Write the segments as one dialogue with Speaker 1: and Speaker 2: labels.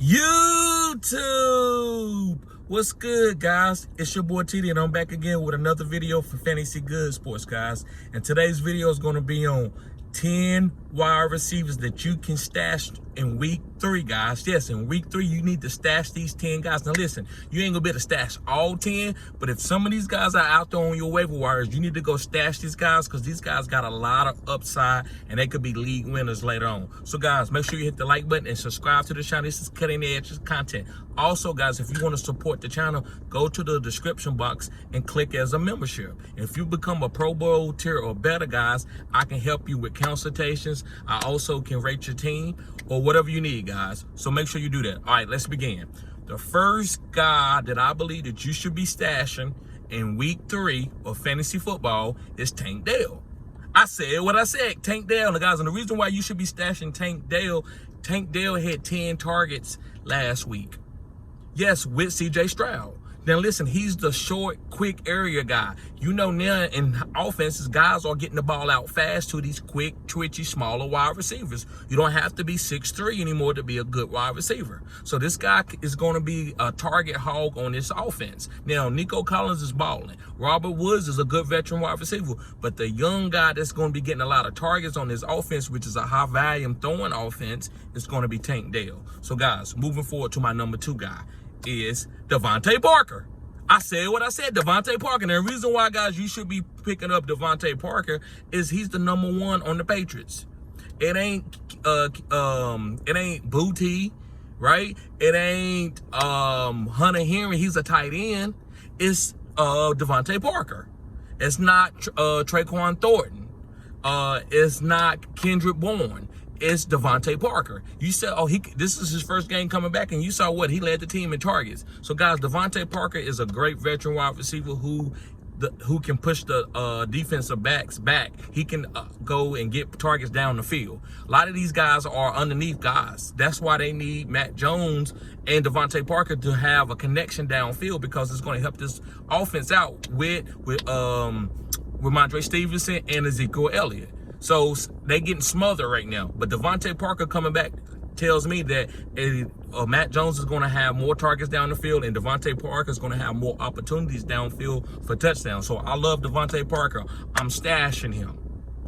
Speaker 1: YouTube. What's good, guys? It's your boy TD, and I'm back again with another video for Fantasy Good Sports, guys. And today's video is going to be on 10 wide receivers that you can stash in week 3, guys. Yes, in week 3, you need to stash these 10 guys. Now, listen, you ain't going to be able to stash all 10, but if some of these guys are out there on your waiver wires, you need to go stash these guys because these guys got a lot of upside, and they could be league winners later on. So, guys, make sure you hit the like button and subscribe to the channel. This is cutting-edge content. Also, guys, if you want to support the channel, go to the description box and click as a membership. If you become a Pro Bowl tier or better, guys, I can help you with consultations. I also can rate your team or whatever you need, guys. So make sure you do that. All right, let's begin. The first guy that I believe that you should be stashing in week 3 of fantasy football is Tank Dell. I said what I said, Tank Dell. Guys, and the reason why you should be stashing Tank Dell had 10 targets last week. Yes, with CJ Stroud. Now listen, he's the short, quick area guy. You know now in offenses, guys are getting the ball out fast to these quick, twitchy, smaller wide receivers. You don't have to be 6'3" anymore to be a good wide receiver. So this guy is going to be a target hog on this offense. Now, Nico Collins is balling. Robert Woods is a good veteran wide receiver. But the young guy that's going to be getting a lot of targets on this offense, which is a high-volume throwing offense, is going to be Tank Dell. So guys, moving forward to my number 2 guy is Devontae Parker. I said what I said, Devontae Parker. And the reason why, guys, you should be picking up Devontae Parker is he's the number 1 on the Patriots. It ain't Booty, right? It ain't Hunter Henry. He's a tight end. It's Devontae Parker. It's not Traquan Thornton. It's not Kendrick Bourne. It's Devontae Parker. You said, this is his first game coming back, and you saw what? He led the team in targets. So, guys, Devontae Parker is a great veteran wide receiver who can push the defensive backs back. He can go and get targets down the field. A lot of these guys are underneath guys. That's why they need Matt Jones and Devontae Parker to have a connection downfield, because it's going to help this offense out with Ramondre Stevenson and Ezekiel Elliott. So they getting smothered right now. But Devontae Parker coming back tells me that Matt Jones is going to have more targets down the field, and Devontae Parker is going to have more opportunities downfield for touchdowns. So I love Devontae Parker. I'm stashing him.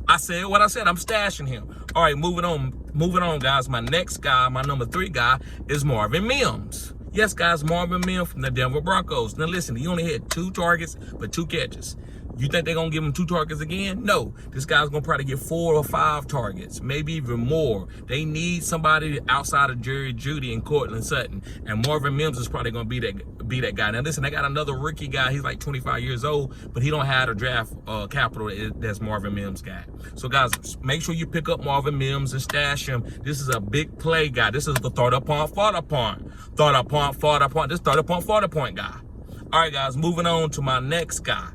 Speaker 1: I said what I said. I'm stashing him. All right, moving on, guys. My next guy, my number 3 guy, is Marvin Mims. Yes, guys, Marvin Mims from the Denver Broncos. Now, listen, he only had 2 targets, but 2 catches. You think they're going to give him 2 targets again? No. This guy's going to probably get 4 or 5 targets, maybe even more. They need somebody outside of Jerry Jeudy and Cortland Sutton. And Marvin Mims is probably going to be that guy. Now, listen, they got another rookie guy. He's like 25 years old, but he don't have the draft capital that's Marvin Mims got. So, guys, make sure you pick up Marvin Mims and stash him. This is a big play guy. This is the third point, farther point. This third point, farther point guy. All right, guys, moving on to my next guy.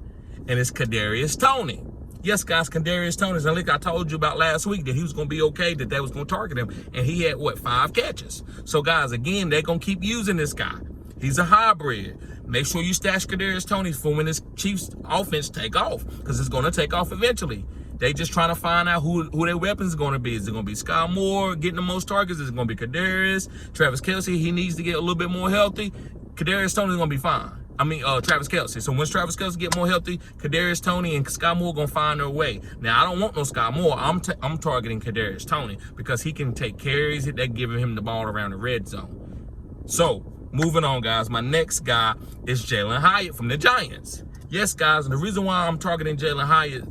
Speaker 1: And it's Kadarius Toney. Yes, guys, Kadarius Toney. And like I told you about last week, that he was going to be okay, that they was going to target him. And he had, 5 catches. So, guys, again, they're going to keep using this guy. He's a hybrid. Make sure you stash Kadarius Toney for when this Chiefs offense take off, because it's going to take off eventually. They just trying to find out who their weapons is going to be. Is it going to be Sky Moore getting the most targets? Is it going to be Kadarius? Travis Kelce, he needs to get a little bit more healthy. Kadarius Toney is going to be fine. Travis Kelce. So once Travis Kelce get more healthy, Kadarius Toney and Sky Moore gonna find their way. Now, I don't want no Sky Moore. I'm targeting Kadarius Toney because he can take carries. They're giving him the ball around the red zone. So, moving on, guys. My next guy is Jalen Hyatt from the Giants. Yes, guys, and the reason why I'm targeting Jalen Hyatt,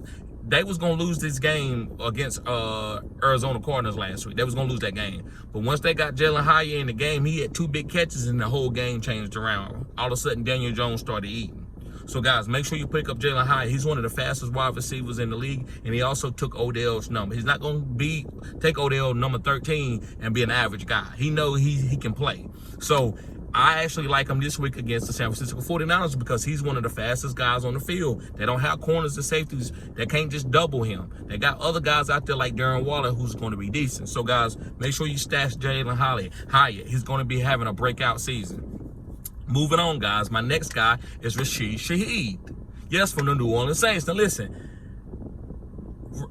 Speaker 1: they was going to lose this game against Arizona Cardinals last week. They was going to lose that game. But once they got Jalen Hyatt in the game, he had 2 big catches and the whole game changed around. All of a sudden, Daniel Jones started eating. So, guys, make sure you pick up Jalen Hyatt. He's one of the fastest wide receivers in the league, and he also took Odell's number. He's not going to take Odell number 13 and be an average guy. He knows he can play. So, I actually like him this week against the San Francisco 49ers because he's one of the fastest guys on the field. They don't have corners and safeties that can't just double him. They got other guys out there like Darren Waller who's going to be decent. So, guys, make sure you stash Jalen Hyatt. He's going to be having a breakout season. Moving on, guys, my next guy is Rashid Shaheed. Yes, from the New Orleans Saints. Now, listen,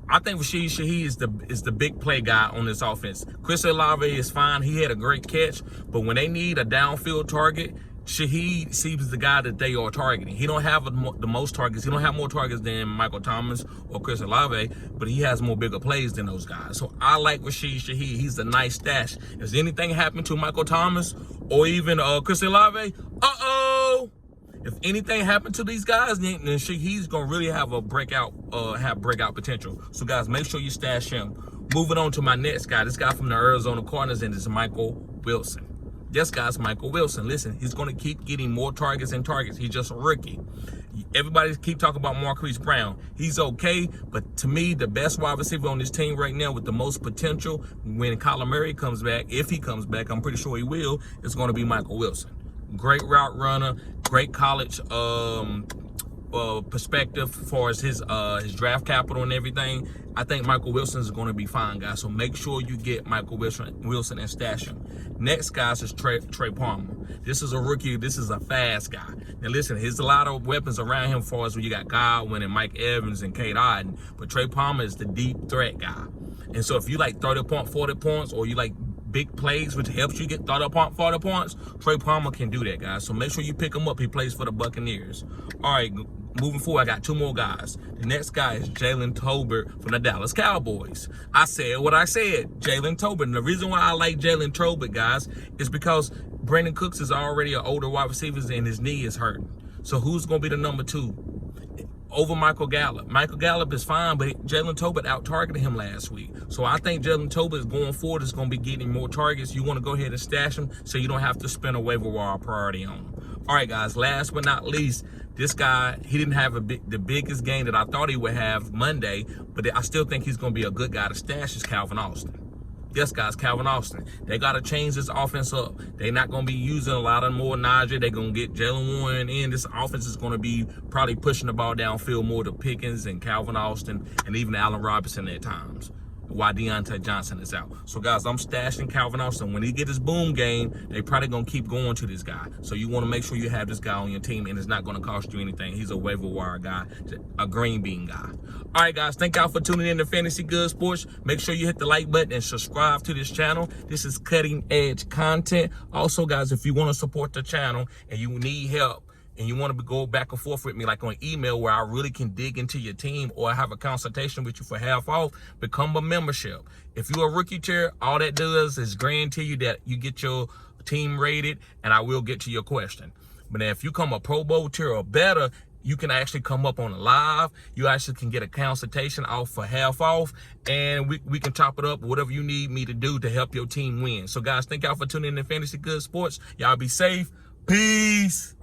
Speaker 1: I think Rashid Shaheed is the big play guy on this offense. Chris Olave is fine. He had a great catch, but when they need a downfield target, Shaheed seems the guy that they are targeting. He don't have the most targets. He don't have more targets than Michael Thomas or Chris Olave, but he has more bigger plays than those guys. So I like Rashid Shaheed. He's a nice stash. If anything happened to Michael Thomas or even Chris Olave, if anything happened to these guys, then he's gonna really have a breakout potential. So guys, make sure you stash him. Moving on to my next guy, this guy from the Arizona Cardinals, and it's Michael Wilson. Yes, guys, Michael Wilson. Listen, he's gonna keep getting more targets and targets. He's just a rookie. Everybody keep talking about Marquise Brown. He's okay, but to me, the best wide receiver on this team right now with the most potential when Kyler Murray comes back, if he comes back, I'm pretty sure he will, is gonna be Michael Wilson. Great route runner, great college perspective as far as his draft capital and everything. I think Michael Wilson is going to be fine, guys. So make sure you get Michael Wilson and stash him. Next, guys, is Trey Palmer. This is a rookie. This is a fast guy. Now, listen, there's a lot of weapons around him as far as when you got Godwin and Mike Evans and Cade Otton, but Trey Palmer is the deep threat guy. And so if you like 30 points, 40 points, or you like big plays, which helps you get 30 points, 40 points, Trey Palmer can do that, guys. So make sure you pick him up. He plays for the Buccaneers. All right, moving forward, I got two more guys. The next guy is Jalen Tolbert from the Dallas Cowboys. I said what I said, Jalen Tolbert. And the reason why I like Jalen Tolbert, guys, is because Brandon Cooks is already an older wide receiver and his knee is hurting. So who's going to be the number 2? Over Michael Gallup. Michael Gallup is fine, but Jalen Tolbert out-targeted him last week. So I think Jalen Tolbert is going forward is going to be getting more targets. You want to go ahead and stash him so you don't have to spend a waiver wire priority on him. All right, guys, last but not least, this guy, he didn't have the biggest game that I thought he would have Monday, but I still think he's going to be a good guy to stash is Calvin Austin. Yes, guys, Calvin Austin. They got to change this offense up. They're not going to be using a lot of more Najee. They're going to get Jalen Warren in. This offense is going to be probably pushing the ball downfield more to Pickens and Calvin Austin and even Allen Robinson at times while Deontay Johnson is out. So, guys, I'm stashing Calvin Austin. When he get his boom game, they probably going to keep going to this guy. So you want to make sure you have this guy on your team, and it's not going to cost you anything. He's a waiver wire guy, a green bean guy. All right, guys, thank y'all for tuning in to Fantasy Good Sports. Make sure you hit the like button and subscribe to this channel. This is cutting-edge content. Also, guys, if you want to support the channel and you need help, and you want to go back and forth with me like on email where I really can dig into your team or have a consultation with you for half off, become a membership. If you're a rookie tier, all that does is guarantee you that you get your team rated and I will get to your question. But if you come a Pro Bowl tier or better, you can actually come up on a live. You actually can get a consultation off for half off, and we can chop it up, whatever you need me to do to help your team win. So, guys, thank y'all for tuning in to Fantasy Good Sports. Y'all be safe. Peace.